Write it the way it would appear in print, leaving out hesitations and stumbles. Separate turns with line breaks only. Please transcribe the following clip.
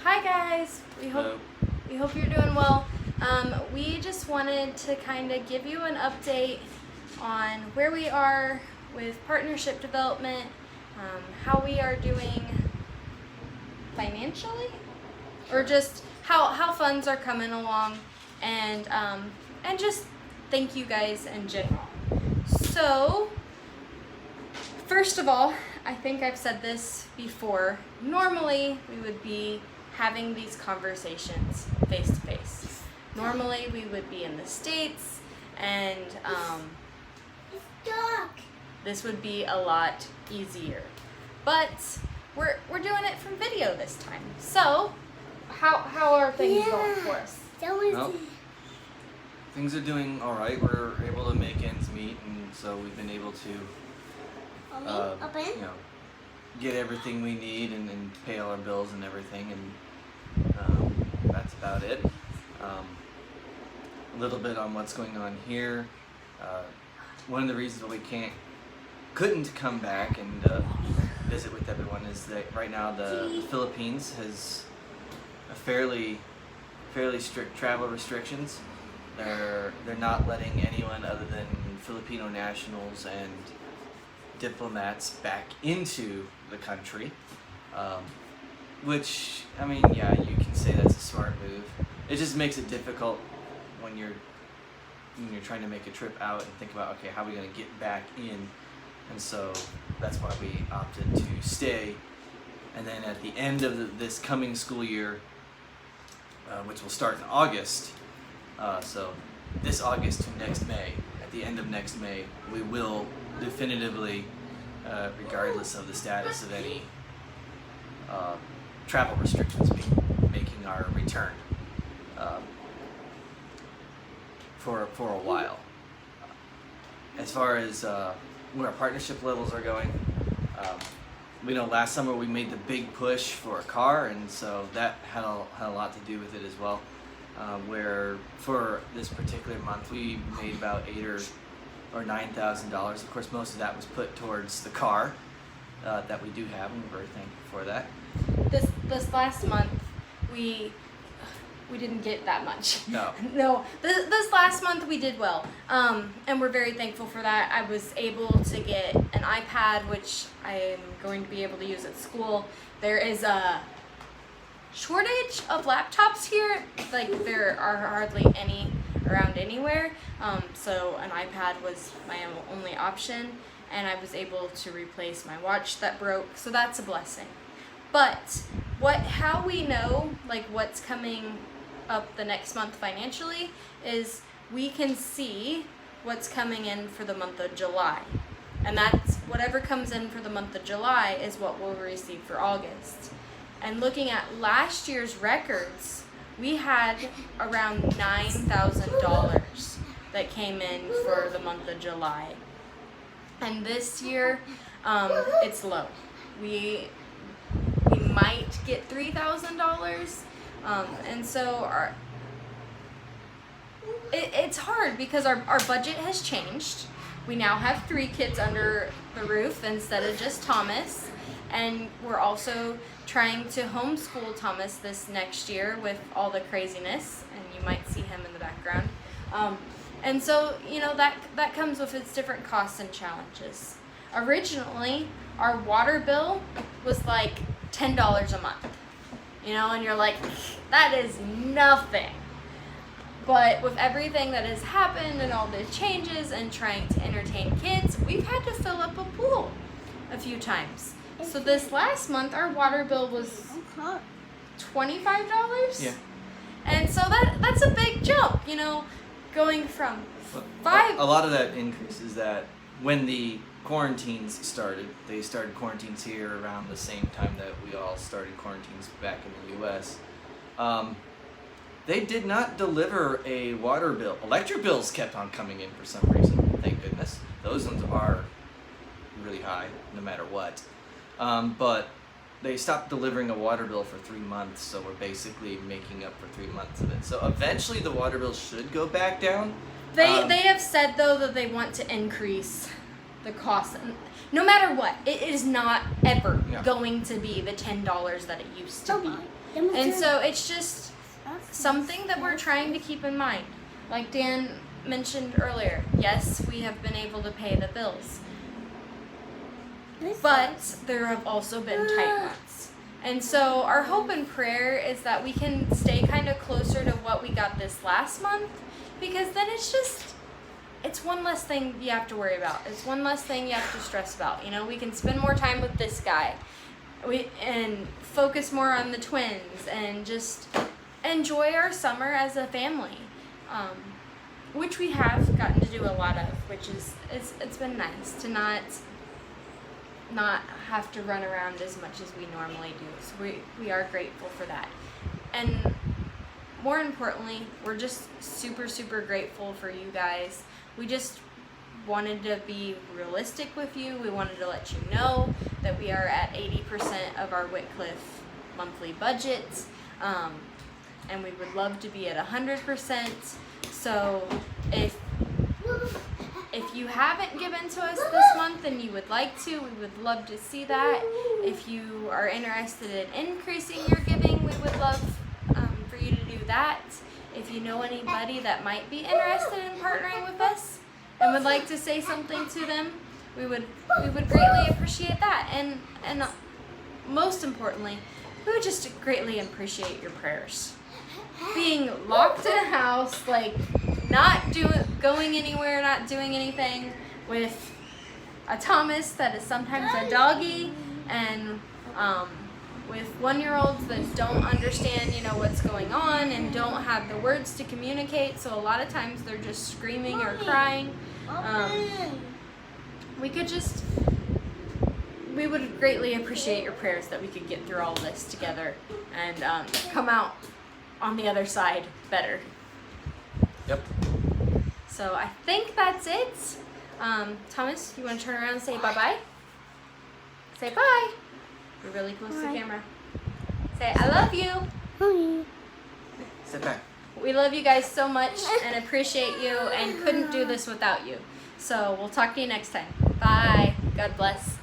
Hi guys. We hope you're doing well. We just wanted to kind of give you an update on where we are with partnership development, how we are doing financially, or just how funds are coming along, and just thank you guys in general. So, first of all, I think I've said this before. Normally, we would be having these conversations face to face. Normally, we would be in the States, and this would be a lot easier. But we're doing it from video this time. So, how are things going for us?
Well, things are doing all right. We're able to make ends meet, and so we've been able to get everything we need and pay all our bills and everything, and that's about it. A little bit on what's going on here. One of the reasons why we couldn't come back and visit with everyone is that right now the Philippines has a fairly strict travel restrictions. They're not letting anyone other than Filipino nationals and diplomats back into the country, which, I mean, yeah, you can say that's a smart move. It just makes it difficult when you're trying to make a trip out and think about, okay, how are we going to get back in? And so that's why we opted to stay. And then at the end of this coming school year, which will start in August, so this August to next May, at the end of next May, we will definitively, regardless of the status of any travel restrictions, be making our return for a while. As far as where our partnership levels are going, we know last summer we made the big push for a car, and so that had a lot to do with it as well. Where for this particular month we made about $8,000 or $9,000. Of course, most of that was put towards the car that we do have, and we're very thankful for that.
This last month we didn't get that much.
No.
This last month we did well, and we're very thankful for that. I was able to get an iPad, which I am going to be able to use at school. There is a shortage of laptops here. Like, there are hardly any around anywhere, so an iPad was my only option, and I was able to replace my watch that broke, so that's a blessing. But how we know like what's coming up the next month financially is we can see what's coming in for the month of July, and that's whatever comes in for the month of July is what we'll receive for August. And looking at last year's records, we had around $9,000 that came in for the month of July. And this year, it's low. We might get $3,000. And so it's hard because our budget has changed. We now have 3 kids under the roof instead of just Thomas. And we're also trying to homeschool Thomas this next year with all the craziness, and you might see him in the background. And so, that comes with its different costs and challenges. Originally, our water bill was like $10 a month, and you're like, that is nothing. But with everything that has happened and all the changes and trying to entertain kids, we've had to fill up a pool a few times. So this last month, our water bill was $25.
Yeah.
And so that's a big jump, going from five.
A lot of that increase is that when the quarantines started, they started quarantines here around the same time that we all started quarantines back in the U.S. They did not deliver a water bill. Electric bills kept on coming in for some reason, thank goodness. Those ones are really high, no matter what. But they stopped delivering a water bill for 3 months, so we're basically making up for 3 months of it. So eventually the water bill should go back down.
They have said, though, that they want to increase the cost. No matter what, it is not ever
Yeah.
going to be the $10 that it used to be. And so it's just something that we're trying to keep in mind. Like Dan mentioned earlier, yes, we have been able to pay the bills, but there have also been tight months. And so our hope and prayer is that we can stay kind of closer to what we got this last month, because then it's one less thing you have to worry about. It's one less thing you have to stress about. You know, we can spend more time with this guy. And focus more on the twins and just enjoy our summer as a family, which we have gotten to do a lot of, which is it's been nice to not have to run around as much as we normally do. So we are grateful for that. And more importantly, we're just super, super grateful for you guys. We just wanted to be realistic with you. We wanted to let you know that we are at 80% of our Whitcliffe monthly budget, and we would love to be at 100%. So if you haven't given to us this month and you would like to, we would love to see that. If you are interested in increasing your giving, we would love for you to do that. If you know anybody that might be interested in partnering with us and would like to say something to them, we would greatly appreciate that. And most importantly, we would just greatly appreciate your prayers. Being locked in a house, like not going anywhere, not doing anything, with a Thomas that is sometimes a doggy, and with 1-year-olds that don't understand, what's going on and don't have the words to communicate. So a lot of times they're just screaming or crying. We would greatly appreciate your prayers that we could get through all this together and come out on the other side better.
Yep.
So I think that's it. Thomas, you want to turn around and say bye-bye? Say bye. You're really close to the camera. Say, I love you.
Sit back.
We love you guys so much and appreciate you and couldn't do this without you. So we'll talk to you next time. Bye. God bless.